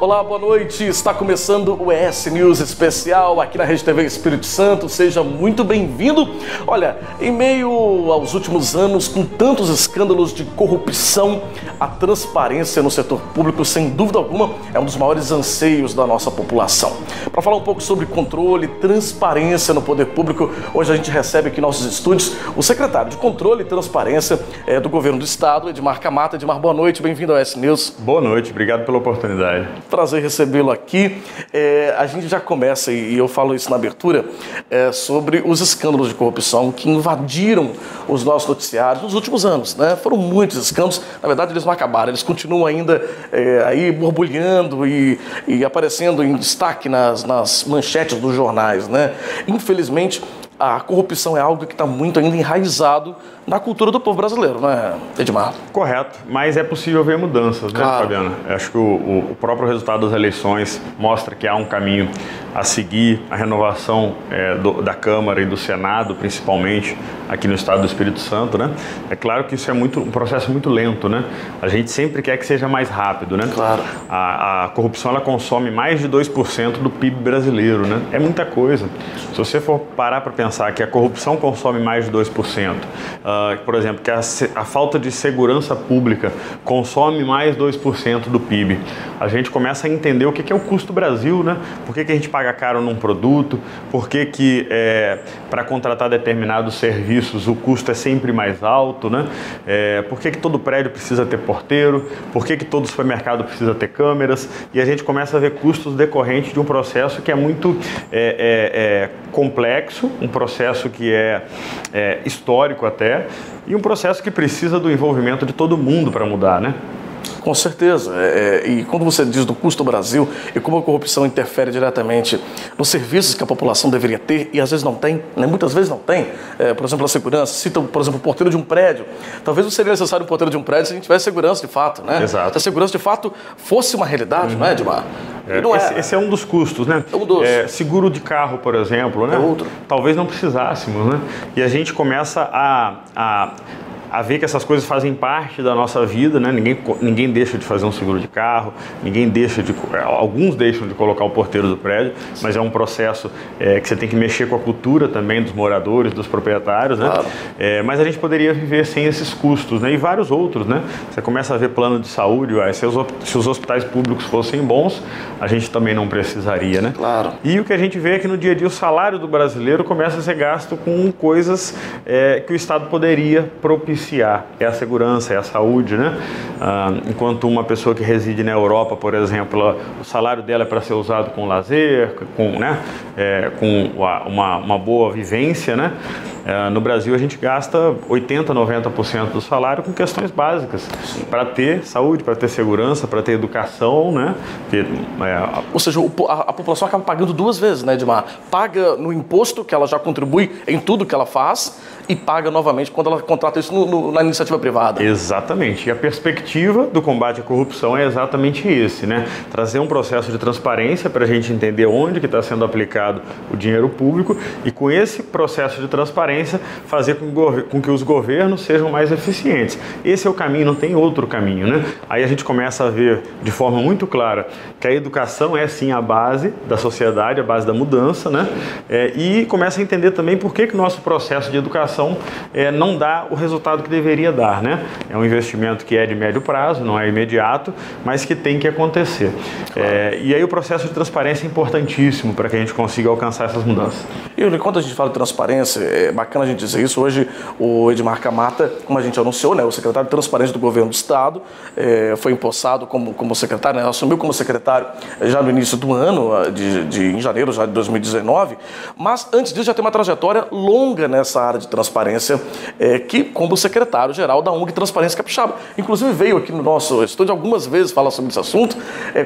Olá, boa noite. Está começando o ES News especial aqui na Rede TV Espírito Santo. Seja muito bem-vindo. Olha, em meio aos últimos anos, com tantos escândalos de corrupção, a transparência no setor público, sem dúvida alguma, é um dos maiores anseios da nossa população. Para falar um pouco sobre controle, transparência no poder público, hoje a gente recebe aqui em nossos estúdios o secretário de Controle e Transparência do Governo do Estado, Edmar Camata. Edmar, boa noite, bem-vindo ao ES News. Boa noite, obrigado pela oportunidade. Prazer recebê-lo aqui. A gente já começa, e eu falo isso na abertura, sobre os escândalos de corrupção que invadiram os nossos noticiários nos últimos anos, né? Foram muitos escândalos, na verdade eles não acabaram, eles continuam ainda aí borbulhando e aparecendo em destaque nas manchetes dos jornais, né? Infelizmente, a corrupção é algo que está muito ainda enraizado na cultura do povo brasileiro, não é, Edmar? Correto, mas é possível ver mudanças, né, claro. Fabiana? Eu acho que o próprio resultado das eleições mostra que há um caminho a seguir, a renovação da Câmara e do Senado, principalmente, aqui no estado do Espírito Santo, né? É claro que isso é um processo muito lento, né? A gente sempre quer que seja mais rápido, né? Claro. A corrupção, ela consome mais de 2% do PIB brasileiro, né? É muita coisa. Se você for parar para pensar que a corrupção consome mais de 2%, por exemplo, que a falta de segurança pública consome mais 2% do PIB, a gente começa a entender o que é o custo Brasil, né? Por que a gente paga caro num produto, por que para contratar determinados serviços o custo é sempre mais alto, né? Por que todo prédio precisa ter porteiro, por que todo supermercado precisa ter câmeras, e a gente começa a ver custos decorrentes de um processo que é muito complexo, um processo que é histórico até, e um processo que precisa do envolvimento de todo mundo para mudar, né? Com certeza. E quando você diz do custo Brasil e como a corrupção interfere diretamente nos serviços que a população deveria ter e às vezes não tem, né? Muitas vezes não tem. Por exemplo, a segurança. Cita, por exemplo, o porteiro de um prédio. Talvez não seria necessário um porteiro de um prédio se a gente tivesse segurança de fato, né? Exato. Se a segurança de fato fosse uma realidade, não é, Edmar? Esse é um dos custos, né? É um dos. Seguro de carro, por exemplo, né? É outro. Talvez não precisássemos, né? E a gente começa a ver que essas coisas fazem parte da nossa vida, né? Ninguém deixa de fazer um seguro de carro, alguns deixam de colocar o porteiro do prédio, mas é um processo que você tem que mexer com a cultura também dos moradores, dos proprietários, né? Claro. Mas a gente poderia viver sem esses custos, né? E vários outros, né? Você começa a ver plano de saúde, se os hospitais públicos fossem bons, a gente também não precisaria, né? Claro. E o que a gente vê é que no dia a dia o salário do brasileiro começa a ser gasto com coisas que o Estado poderia propiciar. É a segurança, é a saúde, né? Enquanto uma pessoa que reside na Europa, por exemplo, o salário dela é para ser usado com lazer, com uma boa vivência, né? No Brasil a gente gasta 80%, 90% do salário com questões básicas, para ter saúde, para ter segurança, para ter educação, né? Ou seja, a população acaba pagando duas vezes, né, Edmar? Paga no imposto, que ela já contribui em tudo que ela faz, e paga novamente quando ela contrata isso na iniciativa privada. Exatamente. E a perspectiva do combate à corrupção é exatamente esse, né? Trazer um processo de transparência para a gente entender onde que está sendo aplicado o dinheiro público e, com esse processo de transparência, fazer com que os governos sejam mais eficientes. Esse é o caminho, não tem outro caminho, né? Aí a gente começa a ver de forma muito clara que a educação é sim a base da sociedade, a base da mudança, né? E começa a entender também por que o nosso processo de educação não dá o resultado que deveria dar, né? É um investimento que é de médio prazo, não é imediato, mas que tem que acontecer. Claro. E aí o processo de transparência é importantíssimo para que a gente consiga alcançar essas mudanças. E quando a gente fala de transparência, é bacana a gente dizer isso. Hoje o Edmar Camata, como a gente anunciou, né, o secretário de Transparência do Governo do Estado, foi empossado como secretário, né, assumiu como secretário já no início do ano, em janeiro já de 2019, mas antes disso já tem uma trajetória longa nessa área de transparência, que como secretário-geral da ONG Transparência Capixaba. Inclusive veio aqui no nosso estúdio algumas vezes falar sobre esse assunto,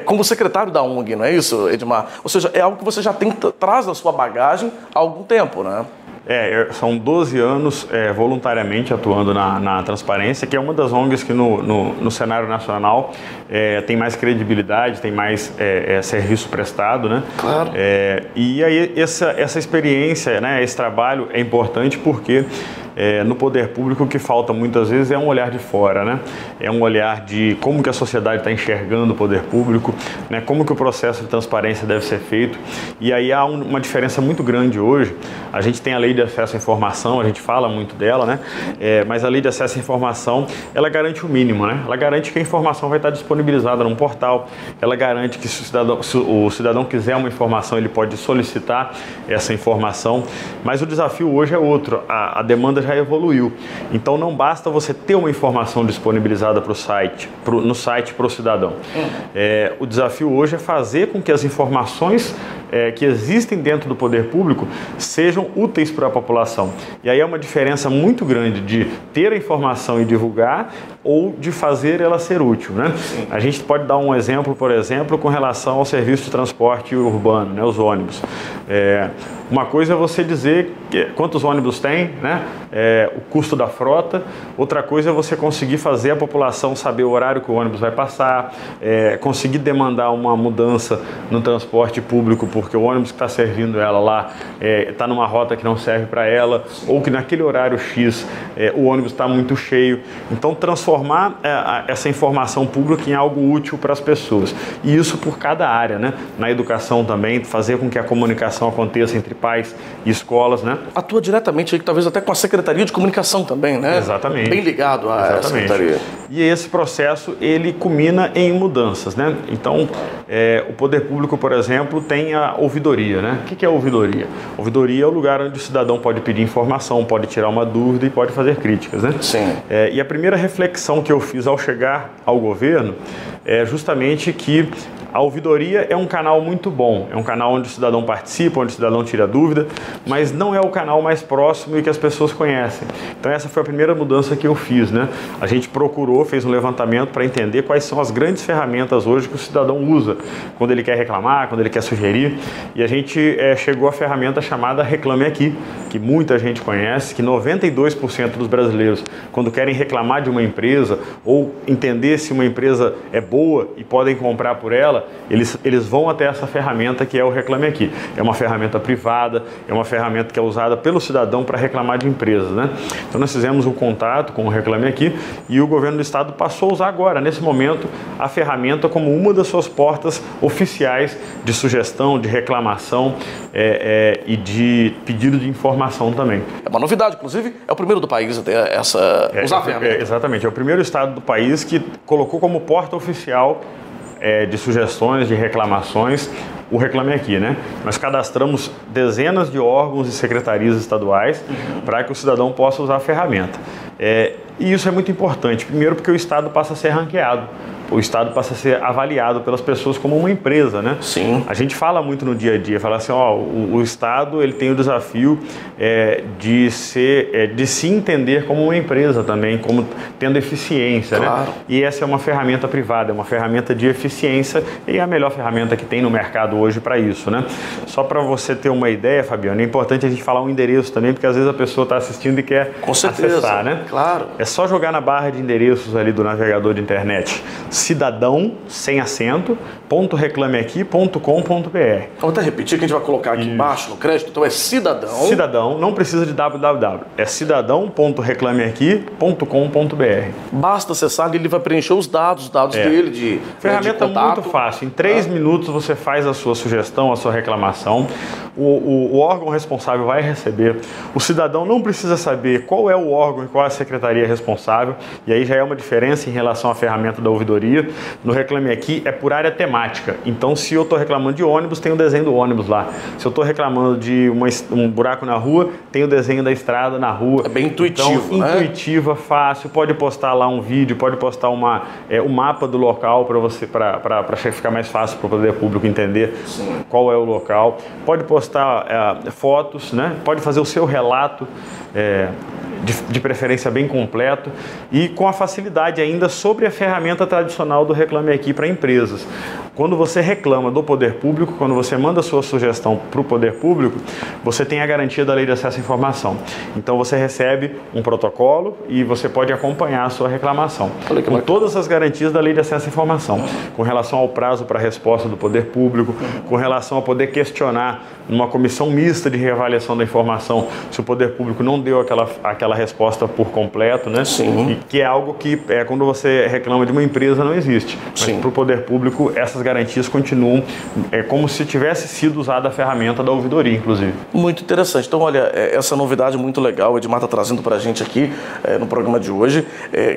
como secretário da ONG, não é isso, Edmar? Ou seja, é algo que você já traz na sua bagagem há algum tempo, né? São 12 anos voluntariamente atuando na Transparência, que é uma das ONGs que no cenário nacional tem mais credibilidade, tem mais serviço prestado, né? Claro. E aí essa experiência, né, esse trabalho é importante porque no poder público o que falta muitas vezes é um olhar de fora, né? É um olhar de como que a sociedade está enxergando o poder público, né? Como que o processo de transparência deve ser feito. E aí há uma diferença muito grande hoje. A gente tem a lei de acesso à informação, a gente fala muito dela, né? Mas a lei de acesso à informação, ela garante o mínimo, né? Ela garante que a informação vai estar disponibilizada num portal, ela garante que se o cidadão quiser uma informação, ele pode solicitar essa informação, mas o desafio hoje é outro, a demanda já evoluiu. Então não basta você ter uma informação disponibilizada no site para o cidadão. O desafio hoje é fazer com que as informações que existem dentro do poder público sejam úteis para a população. E aí é uma diferença muito grande de ter a informação e divulgar ou de fazer ela ser útil, né? A gente pode dar um exemplo, por exemplo, com relação ao serviço de transporte urbano, né, os ônibus. Uma coisa é você dizer quantos ônibus tem, né? O custo da frota. Outra coisa é você conseguir fazer a população saber o horário que o ônibus vai passar, conseguir demandar uma mudança no transporte público, porque o ônibus que está servindo ela lá está numa rota que não serve para ela, ou que naquele horário X o ônibus está muito cheio. Então, transformar essa informação pública em algo útil para as pessoas. E isso por cada área, né? Na educação também, fazer com que a comunicação aconteça entre pais e escolas, né? Atua diretamente aí, talvez até com a Secretaria de Comunicação também, né? Exatamente. Bem ligado à Secretaria. E esse processo, ele culmina em mudanças, né? Então, o poder público, por exemplo, tem a ouvidoria, né? O que é a ouvidoria? Ouvidoria é o lugar onde o cidadão pode pedir informação, pode tirar uma dúvida e pode fazer críticas, né? Sim. E a primeira reflexão que eu fiz ao chegar ao governo é justamente que a ouvidoria é um canal muito bom, é um canal onde o cidadão participa, onde o cidadão tira dúvida, mas não é o canal mais próximo e que as pessoas conhecem. Então essa foi a primeira mudança que eu fiz, né? A gente procurou, fez um levantamento para entender quais são as grandes ferramentas hoje que o cidadão usa quando ele quer reclamar, quando ele quer sugerir, e a gente chegou à ferramenta chamada Reclame Aqui, que muita gente conhece, que 92% dos brasileiros, quando querem reclamar de uma empresa ou entender se uma empresa é boa e podem comprar por ela, eles vão até essa ferramenta que é o Reclame Aqui. É uma ferramenta privada, é uma ferramenta que é usada pelo cidadão para reclamar de empresas, né? Então nós fizemos um contato com o Reclame Aqui e o governo do estado passou a usar agora, nesse momento, a ferramenta como uma das suas portas oficiais de sugestão, de reclamação e de pedido de informação também. É uma novidade, inclusive, é o primeiro do país a ter usar a ferramenta. Exatamente, é o primeiro estado do país que colocou como porta oficial de sugestões, de reclamações, o Reclame Aqui, né? Nós cadastramos dezenas de órgãos e secretarias estaduais para que o cidadão possa usar a ferramenta. E isso é muito importante, primeiro porque o Estado passa a ser ranqueado. O Estado passa a ser avaliado pelas pessoas como uma empresa, né? Sim. A gente fala muito no dia a dia, fala assim, o Estado ele tem o desafio de se entender como uma empresa também, como tendo eficiência, claro, né? E essa é uma ferramenta privada, é uma ferramenta de eficiência e é a melhor ferramenta que tem no mercado hoje para isso, né? Só para você ter uma ideia, Fabiano, é importante a gente falar um endereço também, porque às vezes a pessoa está assistindo e quer acessar, né? Claro. É só jogar na barra de endereços ali do navegador de internet, cidadão, sem acento, .reclameaqui.com.br. Vou até repetir que a gente vai colocar aqui embaixo no crédito, então é cidadão. Cidadão, não precisa de www, é cidadão.reclameaqui.com.br. Basta acessar e ele vai preencher os dados dele de ferramenta de contato. muito fácil, em 3 minutos você faz a sua sugestão, a sua reclamação, o órgão responsável vai receber, o cidadão não precisa saber qual é o órgão e qual é a secretaria responsável, e aí já é uma diferença em relação à ferramenta da ouvidoria. No Reclame Aqui é por área temática, então se eu estou reclamando de ônibus, tem o desenho do ônibus lá. Se eu estou reclamando de um buraco na rua, tem o desenho da estrada na rua. É bem intuitivo, então, né? Intuitiva, fácil, pode postar lá um vídeo, pode postar um mapa do local para ficar mais fácil para o poder público entender qual é o local. Pode postar fotos, né? Pode fazer o seu relato de preferência bem completo e com a facilidade ainda sobre a ferramenta tradicional do Reclame Aqui para empresas. Quando você reclama do poder público, quando você manda a sua sugestão para o poder público, você tem a garantia da Lei de Acesso à Informação. Então você recebe um protocolo e você pode acompanhar a sua reclamação. Com todas as garantias da Lei de Acesso à Informação, com relação ao prazo para a resposta do poder público, com relação a poder questionar numa comissão mista de reavaliação da informação se o poder público não deu aquela resposta por completo, né? Sim. E que é algo que, quando você reclama de uma empresa, não existe. Mas para o poder público, essas garantias continuam como se tivesse sido usada a ferramenta da ouvidoria, inclusive. Muito interessante. Então, olha, essa novidade muito legal, o Edmar está trazendo para a gente aqui no programa de hoje,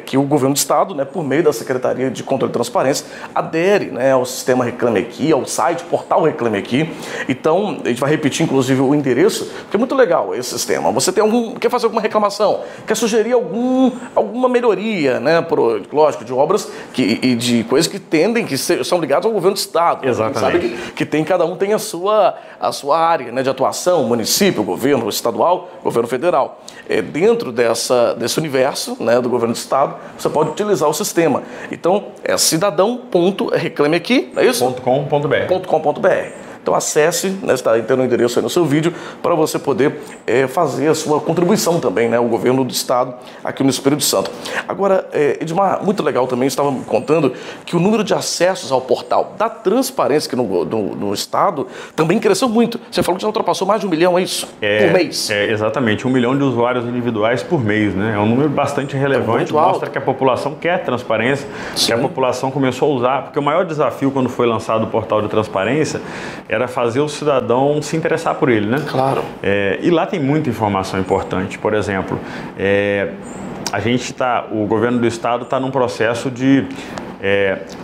que o governo do Estado, né, por meio da Secretaria de Controle e Transparência, adere, né, ao sistema Reclame Aqui, ao site, portal Reclame Aqui. Então, a gente vai repetir, inclusive, o endereço, porque é muito legal esse sistema. Você quer fazer alguma reclamação, quer sugerir alguma melhoria, né, lógico, de obras e de coisas que são ligadas ao governo do Estado. Exatamente. A gente sabe que cada um tem a sua área, né, de atuação, município, governo estadual, governo federal. Dentro desse universo, né, do governo do Estado, você pode utilizar o sistema. Então, é cidadão.reclameaqui, é isso? .com.br. Então acesse, né, está tendo o endereço aí no seu vídeo, para você poder fazer a sua contribuição também, né, o governo do Estado aqui no Espírito Santo. Agora, Edmar, muito legal também, estava me contando que o número de acessos ao portal da transparência aqui no Estado também cresceu muito. Você falou que já ultrapassou mais de 1 milhão, é isso? Por mês? Exatamente, 1 milhão de usuários individuais por mês, né? É um número bastante relevante, mostra que a população quer transparência, que a população começou a usar, porque o maior desafio quando foi lançado o portal de transparência era fazer o cidadão se interessar por ele, né? Claro. E lá tem muita informação importante. Por exemplo, o governo do Estado está num processo de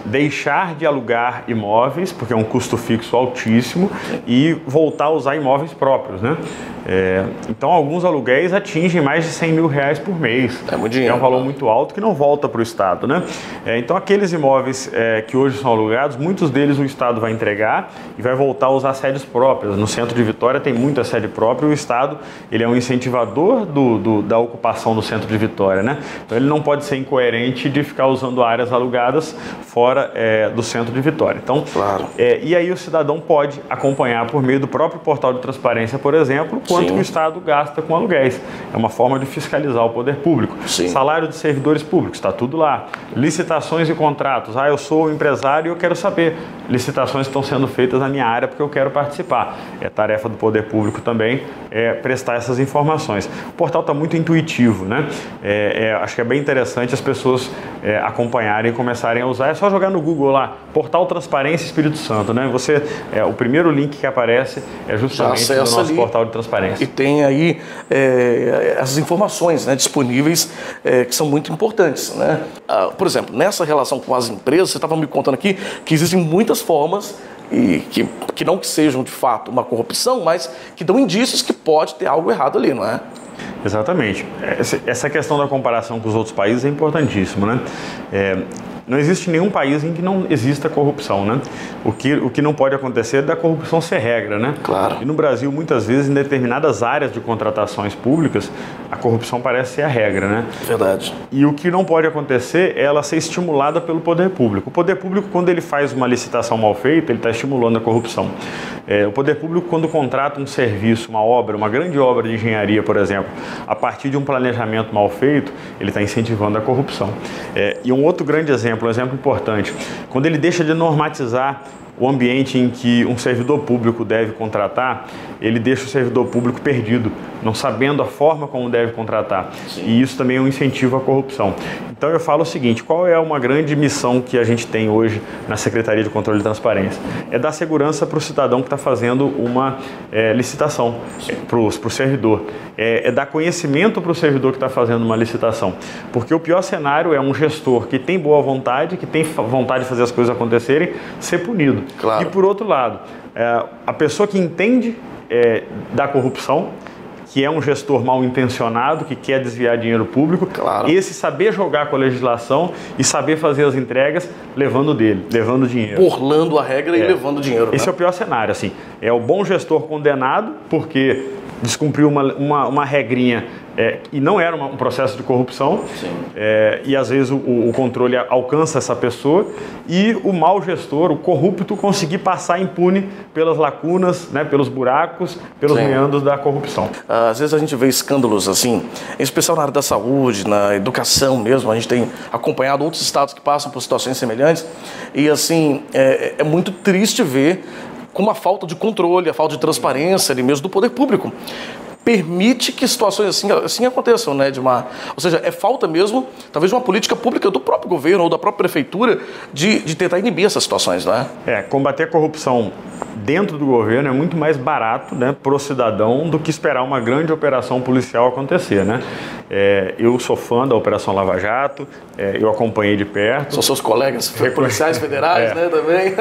deixar de alugar imóveis, porque é um custo fixo altíssimo, e voltar a usar imóveis próprios, né? Então, alguns aluguéis atingem mais de 100 mil reais por mês. É muito dinheiro. É um valor muito alto que não volta para o Estado, né? Então, aqueles imóveis que hoje são alugados, muitos deles o Estado vai entregar e vai voltar a usar sedes próprias. No centro de Vitória tem muita sede própria e o Estado ele é um incentivador da ocupação do centro de Vitória, né? Então, ele não pode ser incoerente de ficar usando áreas alugadas fora do centro de Vitória. Então, claro. E aí o cidadão pode acompanhar por meio do próprio portal de transparência, por exemplo, quanto o Estado gasta com aluguéis. É uma forma de fiscalizar o poder público. Sim. Salário de servidores públicos, está tudo lá. Licitações e contratos. Eu sou empresário e eu quero saber. Licitações estão sendo feitas na minha área porque eu quero participar. É tarefa do poder público também prestar essas informações. O portal está muito intuitivo, né? Acho que é bem interessante as pessoas acompanharem e começarem a usar. É só jogar no Google lá, Portal Transparência Espírito Santo, né? O primeiro link que aparece é justamente no nosso portal de transparência. E tem aí as informações, né, disponíveis que são muito importantes, né? Por exemplo, nessa relação com as empresas, você estava me contando aqui que existem muitas formas e que não que sejam de fato uma corrupção, mas que dão indícios que pode ter algo errado ali, não é? Exatamente. Essa questão da comparação com os outros países é importantíssima, né? Não existe nenhum país em que não exista corrupção, né? O que não pode acontecer é da corrupção ser regra, né? Claro. E no Brasil, muitas vezes, em determinadas áreas de contratações públicas, a corrupção parece ser a regra, né? Verdade. E o que não pode acontecer é ela ser estimulada pelo poder público. O poder público, quando ele faz uma licitação mal feita, ele está estimulando a corrupção. O poder público, quando contrata um serviço, uma obra, uma grande obra de engenharia, por exemplo, a partir de um planejamento mal feito, ele está incentivando a corrupção. E um outro grande exemplo, um exemplo importante, quando ele deixa de normatizar o ambiente em que um servidor público deve contratar, ele deixa o servidor público perdido, não sabendo a forma como deve contratar. Sim. E isso também é um incentivo à corrupção. Então eu falo o seguinte, qual é uma grande missão que a gente tem hoje na Secretaria de Controle e Transparência? É dar segurança para o cidadão que está fazendo uma licitação, para o servidor. É dar conhecimento para o servidor que está fazendo uma licitação. Porque o pior cenário é um gestor que tem boa vontade, que tem vontade de fazer as coisas acontecerem, ser punido. Claro. E por outro lado, a pessoa que entende da corrupção, que é um gestor mal intencionado, que quer desviar dinheiro público, claro, esse saber jogar com a legislação e saber fazer as entregas levando dinheiro. Burlando a regra e levando dinheiro. Esse é o pior cenário, assim. É o bom gestor condenado, porque descumpriu uma regrinha e não era um processo de corrupção, e às vezes o controle alcança essa pessoa e o mau gestor, o corrupto, conseguir passar impune pelas lacunas, né, pelos buracos, pelos meandros da corrupção. Às vezes a gente vê escândalos assim, em especial na área da saúde, na educação mesmo, a gente tem acompanhado outros estados que passam por situações semelhantes e assim, é muito triste ver como a falta de controle, a falta de transparência ali mesmo do poder público permite que situações assim aconteçam, né, Edmar? Ou seja, é falta mesmo, talvez, de uma política pública do próprio governo ou da própria prefeitura de tentar inibir essas situações, não é? Combater a corrupção dentro do governo é muito mais barato, né, para o cidadão do que esperar uma grande operação policial acontecer, né? Eu sou fã da Operação Lava Jato, eu acompanhei de perto. São seus colegas policiais federais, né, também?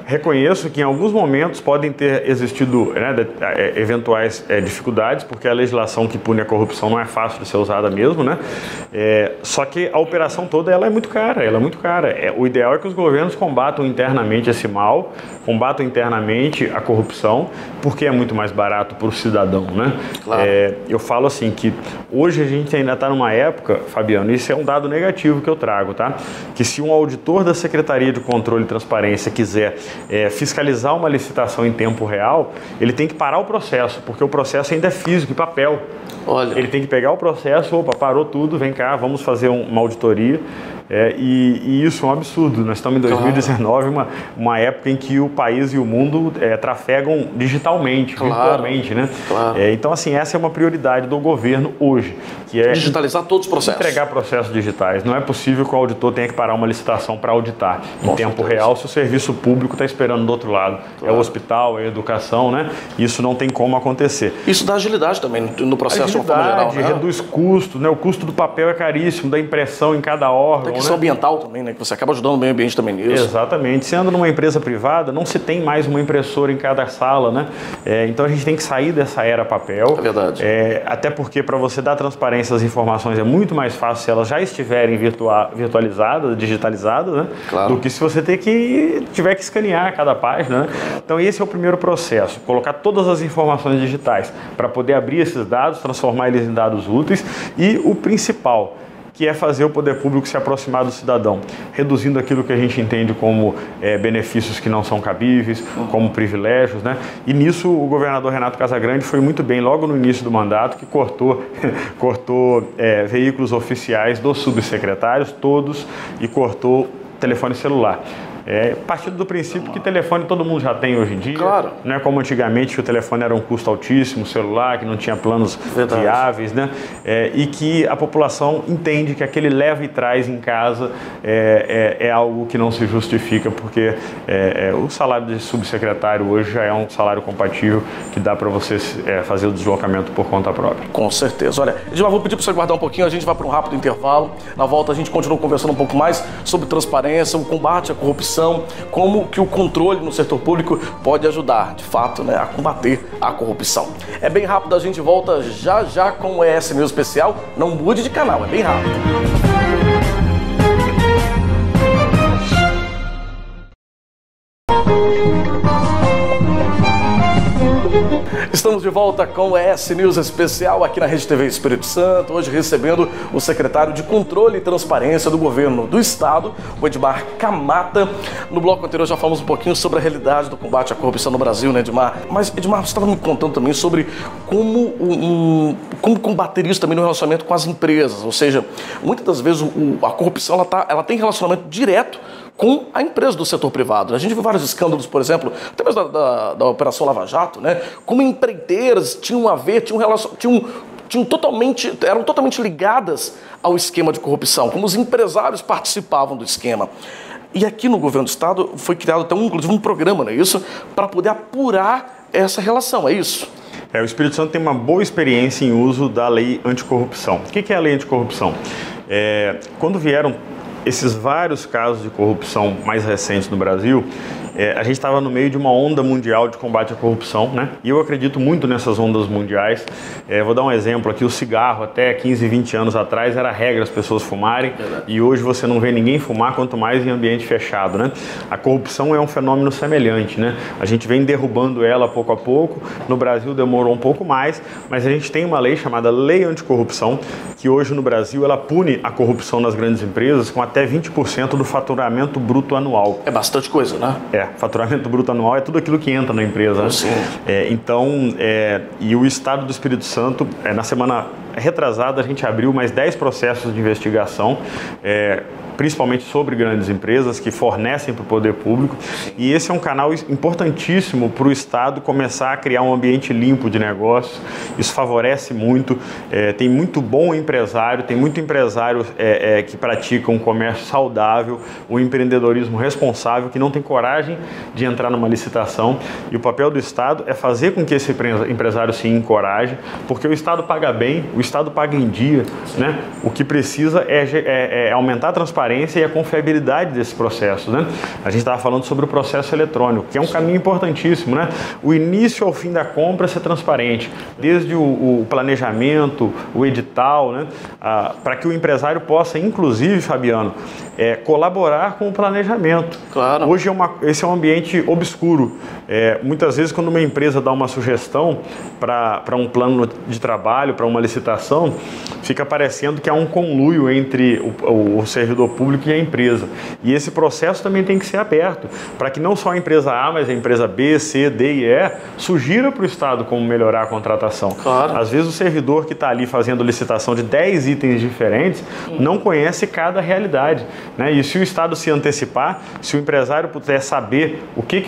Reconheço que em alguns momentos podem ter existido, né, eventuais dificuldades, porque a legislação que pune a corrupção não é fácil de ser usada mesmo, né? Só que a operação toda ela é muito cara, o ideal é que os governos combatam internamente esse mal, combatam internamente a corrupção, porque é muito mais barato para o cidadão, né? Claro. Eu falo assim que hoje a gente ainda está numa época, Fabiano, isso é um dado negativo que eu trago, tá? Que se um auditor da Secretaria de Controle e Transparência quiser fiscalizar uma licitação em tempo real, ele tem que parar o processo, porque o processo ainda é físico, em papel. Olha. Ele tem que pegar o processo, parou tudo, vem cá, vamos fazer uma auditoria. E isso é um absurdo. Nós estamos em 2019, uma época em que o país e o mundo trafegam digitalmente, virtualmente, né? Claro. Então, assim, essa é uma prioridade do governo hoje, que é digitalizar todos os processos. Entregar processos digitais. Não é possível que o auditor tenha que parar uma licitação para auditar em tempo real se o serviço público está esperando do outro lado. Claro. É o hospital, é a educação, né? Isso não tem como acontecer. Isso dá agilidade também no processo de uma forma geral, né? Reduz custo, né? O custo do papel é caríssimo, da impressão em cada órgão. Tem questão ambiental também, né? Que você acaba ajudando o meio ambiente também nisso. Exatamente. Se anda numa empresa privada, não se tem mais uma impressora em cada sala, né? Então a gente tem que sair dessa era papel. É verdade. Até porque para você dar transparência às informações é muito mais fácil se elas já estiverem virtualizadas, digitalizadas, né? Claro. Do que se você tiver que escanear cada página, né? Então esse é o primeiro processo, colocar todas as informações digitais para poder abrir esses dados, transformar eles em dados úteis e o principal, que é fazer o poder público se aproximar do cidadão, reduzindo aquilo que a gente entende como benefícios que não são cabíveis, como privilégios, né? E nisso o governador Renato Casagrande foi muito bem logo no início do mandato, que cortou veículos oficiais dos subsecretários, todos, e cortou telefone celular. Partindo do princípio que telefone todo mundo já tem hoje em dia. Claro. Não é como antigamente que o telefone era um custo altíssimo, o celular, que não tinha planos viáveis, né? E que a população entende que aquele leva e traz em casa é algo que não se justifica, porque o salário de subsecretário hoje já é um salário compatível que dá para você fazer o deslocamento por conta própria. Com certeza. Olha, Edmar, vou pedir para você guardar um pouquinho, a gente vai para um rápido intervalo. Na volta a gente continua conversando um pouco mais sobre transparência, o combate à corrupção, como que o controle no setor público pode ajudar, de fato, né, a combater a corrupção. É bem rápido, a gente volta já com o ES News Especial. Não mude de canal, é bem rápido. Estamos de volta com o ES News Especial aqui na Rede TV Espírito Santo, hoje recebendo o secretário de Controle e Transparência do Governo do Estado, o Edmar Camata. No bloco anterior já falamos um pouquinho sobre a realidade do combate à corrupção no Brasil, né, Edmar? Mas, Edmar, você estava me contando também sobre como combater isso também no relacionamento com as empresas, ou seja, muitas das vezes a corrupção ela tem relacionamento direto com a empresa do setor privado. A gente viu vários escândalos, por exemplo, até mesmo da Operação Lava Jato, né? Como empreiteiras eram totalmente ligadas ao esquema de corrupção, como os empresários participavam do esquema. E aqui no governo do estado foi criado até inclusive um programa, não é isso? Para poder apurar essa relação, é isso? O Espírito Santo tem uma boa experiência em uso da lei anticorrupção. O que é a lei anticorrupção? Quando vieram esses vários casos de corrupção mais recentes no Brasil, A gente estava no meio de uma onda mundial de combate à corrupção, né? E eu acredito muito nessas ondas mundiais. Vou dar um exemplo aqui, o cigarro até 15, 20 anos atrás era regra as pessoas fumarem, e hoje você não vê ninguém fumar, quanto mais em ambiente fechado, né? A corrupção é um fenômeno semelhante, né? A gente vem derrubando ela pouco a pouco, no Brasil demorou um pouco mais, mas a gente tem uma lei chamada Lei Anticorrupção, que hoje no Brasil ela pune a corrupção nas grandes empresas com até 20% do faturamento bruto anual. É bastante coisa, né? Faturamento bruto anual é tudo aquilo que entra na empresa. Né? Sim. E o Estado do Espírito Santo, na semana retrasada, a gente abriu mais 10 processos de investigação, principalmente sobre grandes empresas que fornecem para o poder público, e esse é um canal importantíssimo para o Estado começar a criar um ambiente limpo de negócios. Isso favorece muito, tem muito bom empresário, tem muito empresário que pratica um comércio saudável, um empreendedorismo responsável, que não tem coragem de entrar numa licitação, e o papel do Estado é fazer com que esse empresário se encoraje, porque o Estado paga bem, o Estado paga em dia, né? O que precisa é aumentar a transparência e a confiabilidade desses processos, né? A gente estava falando sobre o processo eletrônico, que é um caminho importantíssimo, né? O início ao fim da compra ser transparente, desde o planejamento, o edital, né? Para que o empresário possa, inclusive, Fabiano, colaborar com o planejamento. Claro. Hoje esse é um ambiente obscuro. Muitas vezes, quando uma empresa dá uma sugestão para um plano de trabalho, para uma licitação, fica parecendo que há um conluio entre o servidor público e a empresa. E esse processo também tem que ser aberto, para que não só a empresa A, mas a empresa B, C, D e E sugira para o Estado como melhorar a contratação. Claro. Às vezes o servidor que está ali fazendo licitação de 10 itens diferentes não conhece cada realidade, né? E se o Estado se antecipar, se o empresário puder saber o que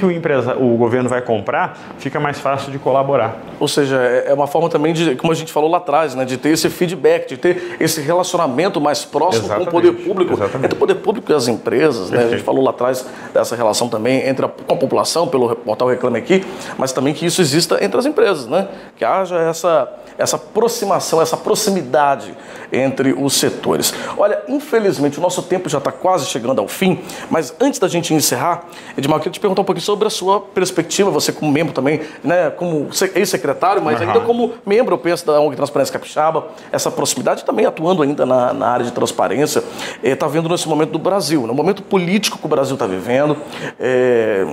o governo vai comprar, fica mais fácil de colaborar. Ou seja, é uma forma também de, como a gente falou lá atrás, né, de ter esse feedback, de ter esse relacionamento mais próximo Exatamente. com o poder público. Exatamente. Entre o poder público e as empresas, né? A gente falou lá atrás dessa relação também com a população, pelo portal Reclame Aqui, mas também que isso exista entre as empresas, né? Que haja essa aproximação, essa proximidade entre os setores. Olha, infelizmente o nosso tempo já está quase chegando ao fim, mas antes da gente encerrar, Edmar, eu queria te perguntar um pouquinho sobre a sua perspectiva, você como membro também, né, como ex-secretário, mas ainda como membro, eu penso, da ONG Transparência Capixaba, essa proximidade também atuando ainda na área de transparência, está vendo nesse momento do Brasil, no momento político que o Brasil está vivendo.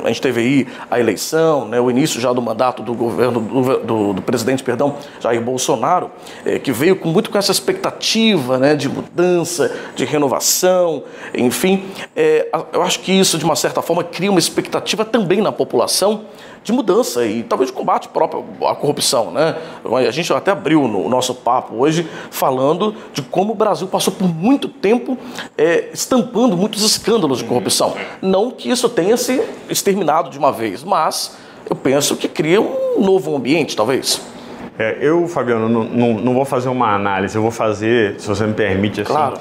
A gente teve aí a eleição, né, o início já do mandato do governo, do presidente, Jair Bolsonaro, que veio muito com essa expectativa, né, de mudança, de renovação, enfim. Eu acho que isso, de uma certa forma, cria uma expectativa também na população de mudança e talvez de combate próprio à corrupção, né? A gente até abriu o nosso papo hoje falando de como o Brasil passou por muito tempo estampando muitos escândalos de corrupção. Não que isso tenha se exterminado de uma vez, mas eu penso que cria um novo ambiente, talvez. Eu, Fabiano, não vou fazer uma análise, eu vou fazer, se você me permite, assim, claro.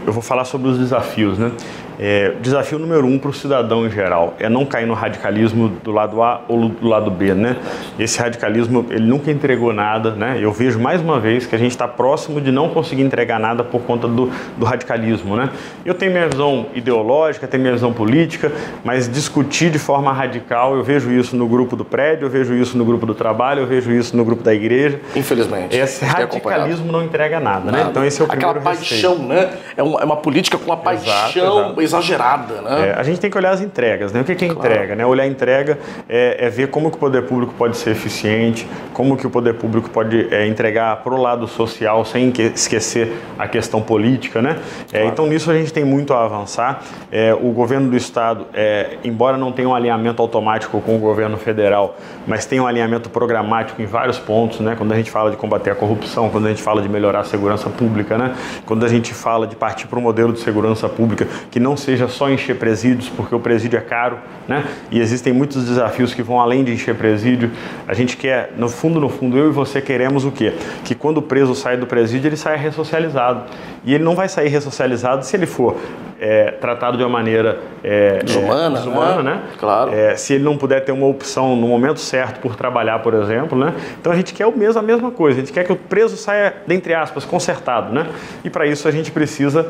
Eu vou falar sobre os desafios, né? Desafio número 1 para o cidadão em geral é não cair no radicalismo do lado A ou do lado B, né? Esse radicalismo, ele nunca entregou nada, né? Eu vejo mais uma vez que a gente está próximo de não conseguir entregar nada por conta do radicalismo, né? Eu tenho minha visão ideológica, tenho minha visão política, mas discutir de forma radical, eu vejo isso no grupo do prédio, eu vejo isso no grupo do trabalho, eu vejo isso no grupo da igreja. Infelizmente. Esse radicalismo não entrega nada, né? Então esse é o primeiro aquela paixão, né? É uma política com uma paixão exagerada, né? A gente tem que olhar as entregas, né? O que é entrega, né? Olhar a entrega é ver como que o poder público pode ser eficiente, como que o poder público pode entregar pro lado social sem esquecer a questão política, né? Então nisso a gente tem muito a avançar. O governo do estado, embora não tenha um alinhamento automático com o governo federal, mas tem um alinhamento programático em vários pontos, né? Quando a gente fala de combater a corrupção, quando a gente fala de melhorar a segurança pública, né? Quando a gente fala de partir para um modelo de segurança pública que não seja só encher presídios, porque o presídio é caro, né? E existem muitos desafios que vão além de encher presídio. A gente quer, no fundo, eu e você queremos o quê? Que quando o preso sai do presídio, ele saia ressocializado. E ele não vai sair ressocializado se ele for tratado de uma maneira desumana, né? Claro. Se ele não puder ter uma opção no momento certo por trabalhar, por exemplo, né? Então a gente quer a mesma coisa, a gente quer que o preso saia, entre aspas, consertado, né? E para isso a gente precisa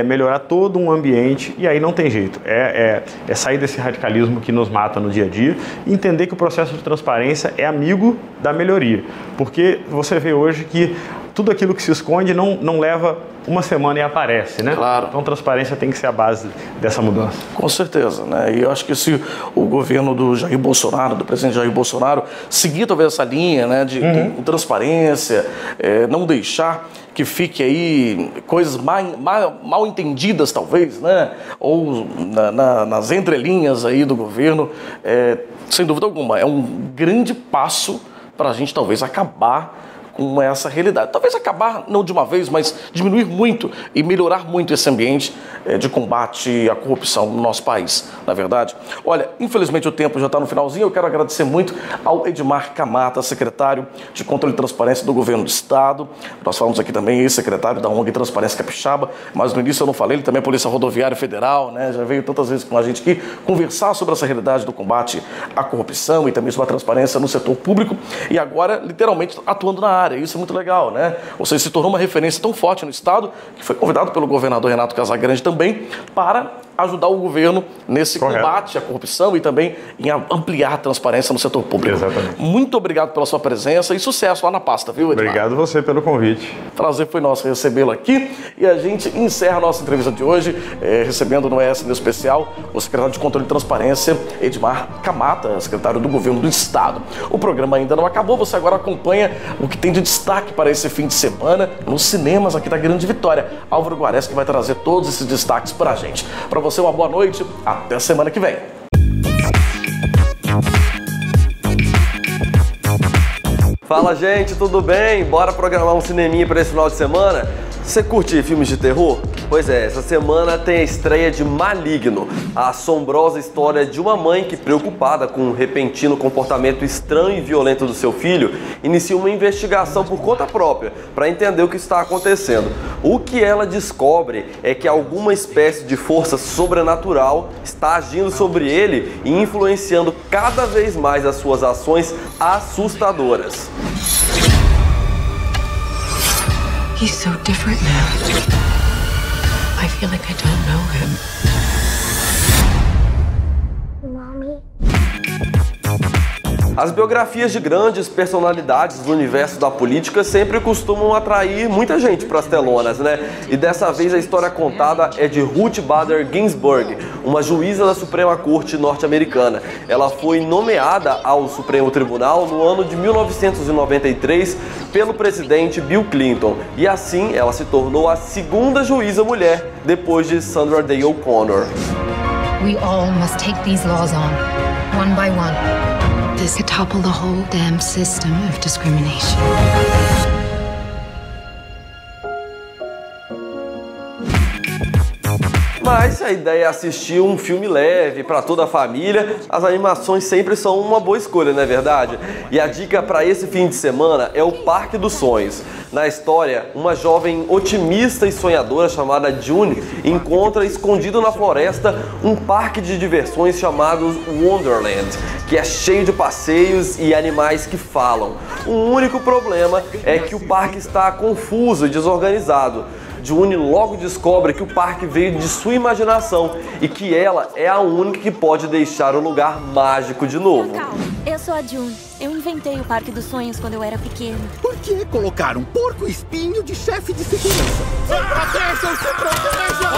melhorar todo um ambiente, e aí não tem jeito, é sair desse radicalismo que nos mata no dia a dia e entender que o processo de transparência é amigo da melhoria, porque você vê hoje que tudo aquilo que se esconde não leva uma semana e aparece, né? Claro. Então, transparência tem que ser a base dessa mudança. Com certeza, né? E eu acho que se o governo do Jair Bolsonaro, do presidente Jair Bolsonaro, seguir talvez essa linha, né, de transparência, não deixar que fique aí coisas mal entendidas, talvez, né? Ou nas entrelinhas aí do governo, sem dúvida alguma, é um grande passo para a gente talvez acabar com essa realidade. Talvez acabar, não de uma vez, mas diminuir muito e melhorar muito esse ambiente de combate à corrupção no nosso país, na verdade. Olha, infelizmente o tempo já está no finalzinho, eu quero agradecer muito ao Edmar Camata, secretário de Controle e Transparência do Governo do Estado. Nós falamos aqui também, ex-secretário da ONG Transparência Capixaba, mas no início eu não falei, ele também é Polícia Rodoviária Federal, né? Já veio tantas vezes com a gente aqui conversar sobre essa realidade do combate à corrupção e também sobre a transparência no setor público, e agora, literalmente, atuando na área. Isso é muito legal, né? Ou seja, se tornou uma referência tão forte no Estado que foi convidado pelo governador Renato Casagrande também para ajudar o governo nesse combate à corrupção e também em ampliar a transparência no setor público. Exatamente. Muito obrigado pela sua presença e sucesso lá na pasta, viu, Edmar? Obrigado você pelo convite. Prazer foi nosso recebê-lo aqui e a gente encerra a nossa entrevista de hoje recebendo no ES News Especial o secretário de Controle e Transparência, Edmar Camata, secretário do Governo do Estado. O programa ainda não acabou, você agora acompanha o que tem de destaque para esse fim de semana nos cinemas aqui da Grande Vitória. Álvaro Guareschi vai trazer todos esses destaques para a gente. Para você, uma boa noite, até semana que vem. Fala, gente, tudo bem? Bora programar um cineminha para esse final de semana? Você curte filmes de terror? Pois é, essa semana tem a estreia de Maligno, a assombrosa história de uma mãe que, preocupada com o repentino comportamento estranho e violento do seu filho, inicia uma investigação por conta própria para entender o que está acontecendo. O que ela descobre é que alguma espécie de força sobrenatural está agindo sobre ele e influenciando cada vez mais as suas ações assustadoras. He's so different now. I feel like I don't know him. Mommy. As biografias de grandes personalidades do universo da política sempre costumam atrair muita gente para as telonas, né? E dessa vez a história contada é de Ruth Bader Ginsburg, uma juíza da Suprema Corte norte-americana. Ela foi nomeada ao Supremo Tribunal no ano de 1993 pelo presidente Bill Clinton. E assim ela se tornou a segunda juíza mulher depois de Sandra Day O'Connor. We all must take these laws on, one by one. This could topple the whole damn system of discrimination. Mas se a ideia é assistir um filme leve para toda a família, as animações sempre são uma boa escolha, não é verdade? E a dica para esse fim de semana é o Parque dos Sonhos. Na história, uma jovem otimista e sonhadora chamada June encontra escondido na floresta um parque de diversões chamado Wonderland, que é cheio de passeios e animais que falam. O único problema é que o parque está confuso e desorganizado. June logo descobre que o parque veio de sua imaginação e que ela é a única que pode deixar o lugar mágico de novo. Calma, eu sou a June. Eu inventei o Parque dos Sonhos quando eu era pequeno. Por que colocar um porco-espinho de chefe de segurança? Se protejam!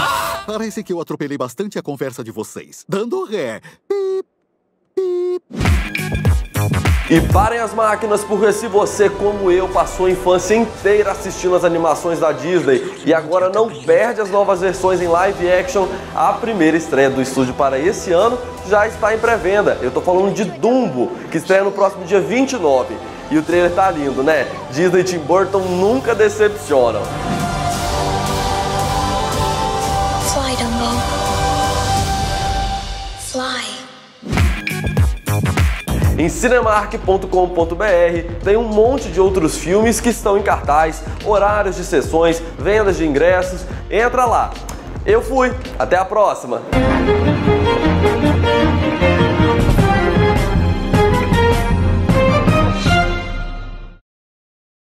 Parece que eu atropelei bastante a conversa de vocês. Dando ré. Pip, pip. E parem as máquinas, porque se você, como eu, passou a infância inteira assistindo as animações da Disney e agora não perde as novas versões em live action, a primeira estreia do estúdio para esse ano já está em pré-venda. Eu tô falando de Dumbo, que estreia no próximo dia 29. E o trailer tá lindo, né? Disney e Tim Burton nunca decepcionam. Fly, Dumbo. Fly. Em cinemark.com.br tem um monte de outros filmes que estão em cartaz, horários de sessões, vendas de ingressos. Entra lá! Eu fui. Até a próxima.